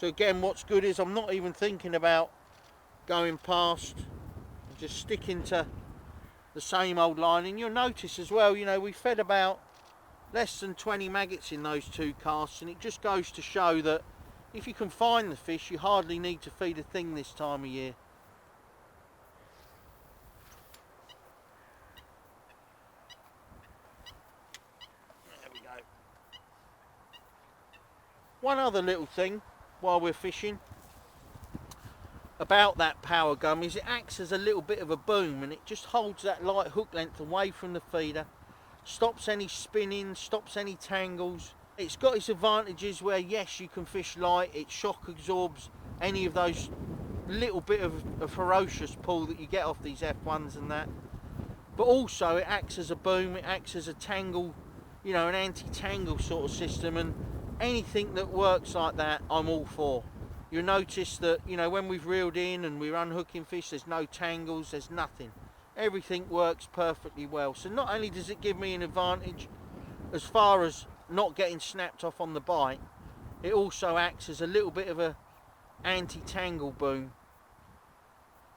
So again, what's good is I'm not even thinking about going past. I'm just sticking to the same old line. And you'll notice as well, you know, we fed about less than 20 maggots in those 2 casts, and it just goes to show that if you can find the fish, you hardly need to feed a thing this time of year. There we go. One other little thing while we're fishing about that power gum is it acts as a little bit of a boom, and it just holds that light hook length away from the feeder, stops any spinning, stops any tangles. It's got its advantages where yes, you can fish light, it shock absorbs any of those little bit of a ferocious pull that you get off these F1s and that, but also it acts as a boom, it acts as a tangle, you know, an anti-tangle sort of system, and anything that works like that I'm all for. You'll notice that, you know, when we've reeled in and we're unhooking fish, there's no tangles, there's nothing. Everything works perfectly well. So not only does it give me an advantage as far as not getting snapped off on the bite, it also acts as a little bit of a anti-tangle boom,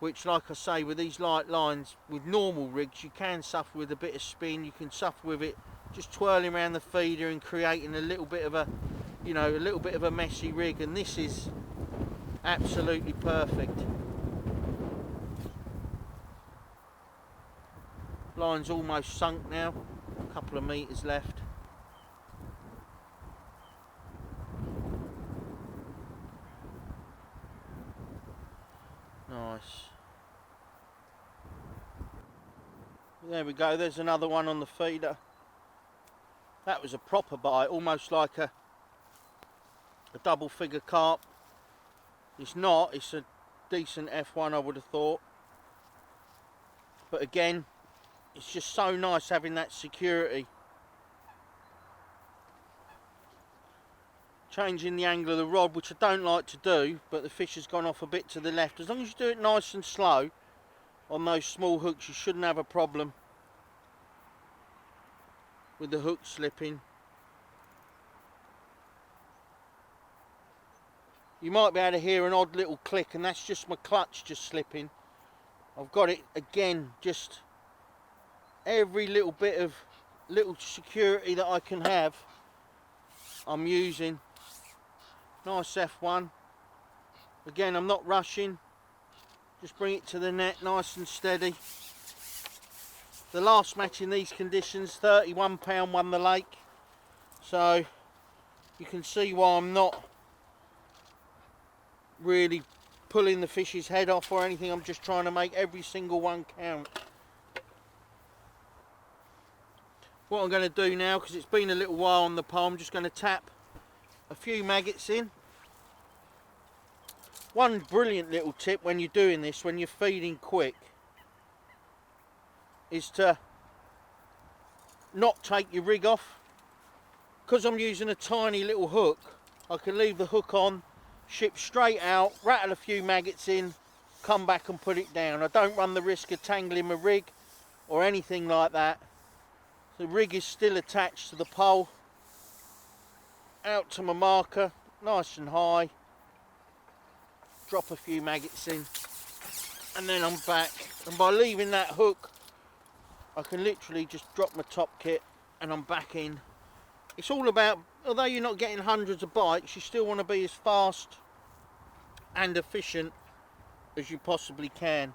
which, like I say, with these light lines, with normal rigs, you can suffer with a bit of spin. You can suffer with it just twirling around the feeder and creating a little bit of a, you know, a little bit of a messy rig, and this is absolutely perfect. Line's almost sunk now, a couple of meters left. Nice. There we go, there's another one on the feeder. That was a proper bite, almost like a double figure carp. It's not, it's a decent F1 I would have thought. But again, it's just so nice having that security. Changing the angle of the rod, which I don't like to do, but the fish has gone off a bit to the left. As long as you do it nice and slow on those small hooks, you shouldn't have a problem with the hook slipping. You might be able to hear an odd little click, and that's just my clutch just slipping. I've got it again, just every little bit of little security that I can have I'm using. Nice F1. Again, I'm not rushing, just bring it to the net nice and steady. The last match in these conditions, 31 pound won the lake, so you can see why I'm not really pulling the fish's head off or anything. I'm just trying to make every single one count. What I'm going to do now, because it's been a little while on the pole, I'm just going to tap a few maggots in. One brilliant little tip when you're doing this, when you're feeding quick, is to not take your rig off. Because I'm using a tiny little hook, I can leave the hook on, ship straight out, rattle a few maggots in, come back and put it down. I don't run the risk of tangling my rig or anything like that. The rig is still attached to the pole. Out to my marker, nice and high. Drop a few maggots in, and then I'm back. And by leaving that hook, I can literally just drop my top kit and I'm back in. It's all about, although you're not getting hundreds of bites, you still want to be as fast and efficient as you possibly can.